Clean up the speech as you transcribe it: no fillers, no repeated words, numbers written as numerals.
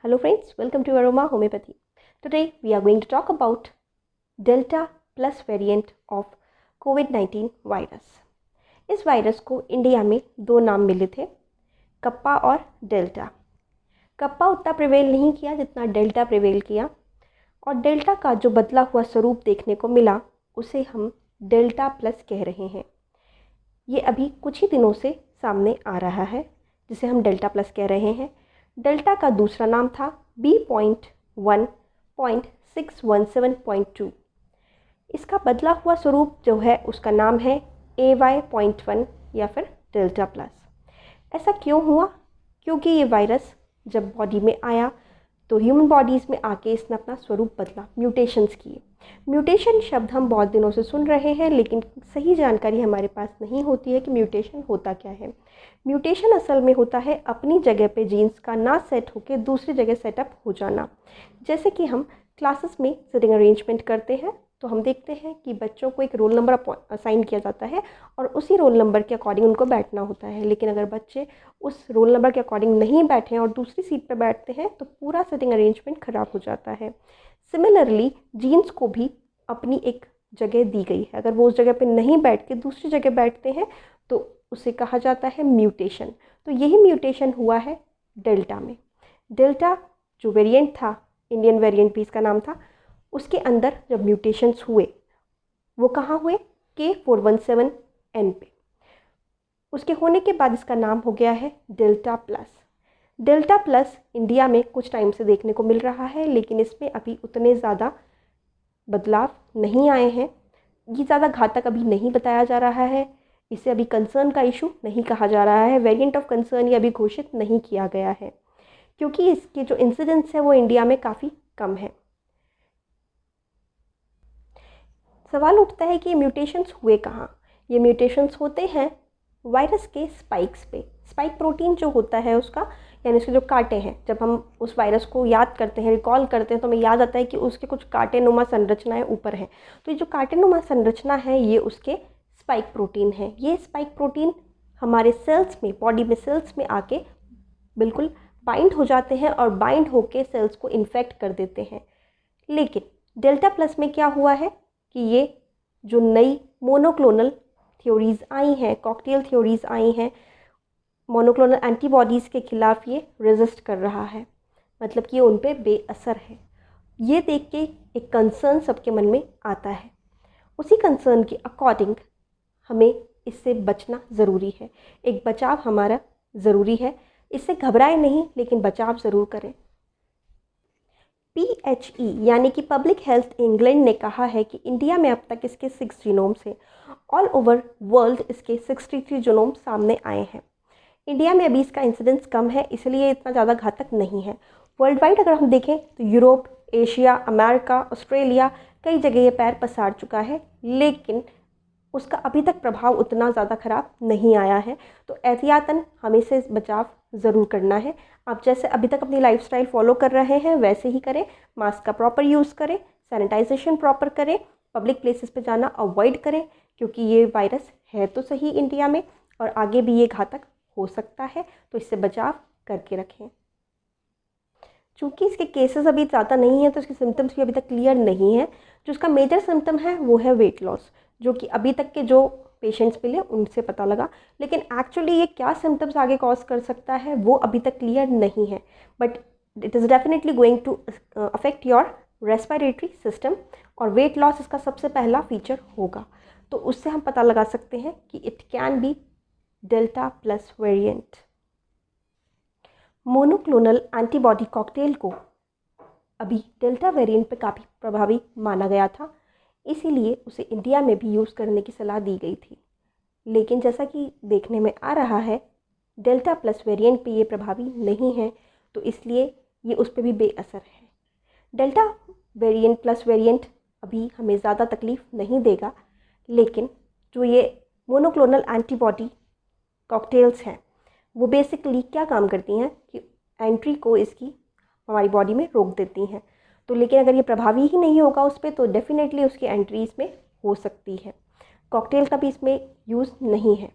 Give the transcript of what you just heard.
Hello friends, welcome to Aroma Homeopathy. Today we are going to talk about Delta plus variant of COVID-19 virus. इस virus को India में दो नाम मिले थे, कप्पा और डेल्टा। कप्पा उतना प्रिवेल नहीं किया जितना डेल्टा प्रिवेल किया, और डेल्टा का जो बदला हुआ स्वरूप देखने को मिला उसे हम डेल्टा प्लस कह रहे हैं। ये अभी कुछ ही दिनों से सामने आ रहा है, जिसे हम डेल्टा प्लस कह रहे हैं। डेल्टा का दूसरा नाम था B.1.617.2। इसका बदला हुआ स्वरूप जो है उसका नाम है AY.1 या फिर डेल्टा प्लस। ऐसा क्यों हुआ? क्योंकि ये वायरस जब बॉडी में आया तो ह्यूमन बॉडीज़ में आके इसने अपना स्वरूप बदला, म्यूटेशंस किए। म्यूटेशन शब्द हम बहुत दिनों से सुन रहे हैं, लेकिन सही जानकारी हमारे पास नहीं होती है कि म्यूटेशन होता क्या है। म्यूटेशन असल में होता है अपनी जगह पे जीन्स का ना सेट होकर दूसरी जगह सेटअप हो जाना। जैसे कि हम क्लासेस में सिटिंग अरेंजमेंट करते हैं तो हम देखते हैं कि बच्चों को एक रोल नंबर असाइन किया जाता है और उसी रोल नंबर के अकॉर्डिंग उनको बैठना होता है। लेकिन अगर बच्चे उस रोल नंबर के अकॉर्डिंग नहीं बैठे और दूसरी सीट पर बैठते हैं तो पूरा सिटिंग अरेंजमेंट ख़राब हो जाता है। सिमिलरली जीन्स को भी अपनी एक जगह दी गई है, अगर वो उस जगह पे नहीं बैठ के दूसरी जगह बैठते हैं तो उसे कहा जाता है म्यूटेशन। तो यही म्यूटेशन हुआ है डेल्टा में। डेल्टा जो वेरिएंट था, इंडियन वेरिएंट भी इसका नाम था, उसके अंदर जब म्यूटेशंस हुए वो कहाँ हुए? K417N पे। उसके होने के बाद इसका नाम हो गया है delta plus. Delta plus India में कुछ टाइम से देखने को मिल रहा है, लेकिन इसमें अभी उतने ज़्यादा बदलाव नहीं आए हैं। ये ज़्यादा घातक अभी नहीं बताया जा रहा है, इसे अभी कंसर्न का इशू नहीं कहा जा रहा है, वेरिएंट ऑफ कंसर्न ये अभी घोषित नहीं किया गया है, क्योंकि इसके जो इंसिडेंस है वो इंडिया में काफ़ी कम है। सवाल उठता है कि ये म्यूटेशंस हुए कहाँ? ये म्यूटेशंस होते हैं वायरस के स्पाइक्स पे। स्पाइक प्रोटीन जो होता है उसका, यानी उसके जो कांटे हैं, जब हम उस वायरस को याद करते हैं, रिकॉल करते हैं, तो हमें याद आता है कि उसके कुछ कांटेनुमा संरचनाएं ऊपर हैं। तो ये जो कांटेनुमा संरचना है ये उसके स्पाइक प्रोटीन है। ये स्पाइक प्रोटीन हमारे सेल्स में, बॉडी में सेल्स में आके बिल्कुल बाइंड हो जाते हैं और बाइंड होके सेल्स को इन्फेक्ट कर देते हैं। लेकिन डेल्टा प्लस में क्या हुआ है कि ये जो नई मोनोक्लोनल थ्योरीज़ आई हैं, कॉकटेल थ्योरीज़ आई हैं, मोनोक्लोनल एंटीबॉडीज़ के ख़िलाफ़ ये रेजिस्ट कर रहा है, मतलब कि ये उन पे बेअसर है। ये देख के एक कंसर्न सबके मन में आता है। उसी कंसर्न के अकॉर्डिंग हमें इससे बचना ज़रूरी है, एक बचाव हमारा ज़रूरी है। इससे घबराए नहीं, लेकिन बचाव ज़रूर करें। PHE यानी कि पब्लिक हेल्थ इंग्लैंड ने कहा है कि इंडिया में अब तक इसके 6 जीनोम्स हैं। ऑल ओवर वर्ल्ड इसके 63 जीनोम सामने आए हैं। इंडिया में अभी इसका इंसिडेंस कम है, इसलिए इतना ज़्यादा घातक नहीं है। वर्ल्ड वाइड अगर हम देखें तो यूरोप, एशिया, अमेरिका, ऑस्ट्रेलिया, कई जगह ये पैर पसार चुका है, लेकिन उसका अभी तक प्रभाव उतना ज़्यादा ख़राब नहीं आया है। तो एहतियातन हमें से बचाव ज़रूर करना है। आप जैसे अभी तक अपनी लाइफस्टाइल फॉलो कर रहे हैं वैसे ही करें। मास्क का प्रॉपर यूज़ करें, सैनिटाइजेशन प्रॉपर करें, पब्लिक प्लेसेस पे जाना अवॉइड करें, क्योंकि ये वायरस है तो सही इंडिया में और आगे भी ये घातक हो सकता है, तो इससे बचाव करके रखें। चूँकि इसके केसेस अभी ज़्यादा नहीं हैं तो इसके सिम्टम्स भी अभी तक क्लियर नहीं है। जो इसका मेजर सिम्टम है वो है वेट लॉस, जो कि अभी तक के जो पेशेंट्स मिले उनसे पता लगा। लेकिन एक्चुअली ये क्या सिम्टम्स आगे कॉज कर सकता है वो अभी तक क्लियर नहीं है, but it is definitely going to affect your respiratory system, और वेट लॉस इसका सबसे पहला फीचर होगा। तो उससे हम पता लगा सकते हैं कि it can be delta plus variant. Monoclonal antibody cocktail को अभी डेल्टा वेरिएंट पे काफ़ी प्रभावी माना गया था, इसीलिए उसे इंडिया में भी यूज़ करने की सलाह दी गई थी। लेकिन जैसा कि देखने में आ रहा है डेल्टा प्लस वेरिएंट पे ये प्रभावी नहीं है, तो इसलिए ये उस पर भी बेअसर है। डेल्टा वेरिएंट प्लस वेरिएंट अभी हमें ज़्यादा तकलीफ़ नहीं देगा, लेकिन जो ये मोनोक्लोनल एंटीबॉडी कॉकटेल्स हैं वो बेसिकली क्या काम करती हैं कि एंट्री को इसकी हमारी बॉडी में रोक देती हैं। तो लेकिन अगर ये प्रभावी ही नहीं होगा उस पर, तो डेफिनेटली उसकी एंट्री इसमें हो सकती है। कॉकटेल का भी इसमें यूज़ नहीं है।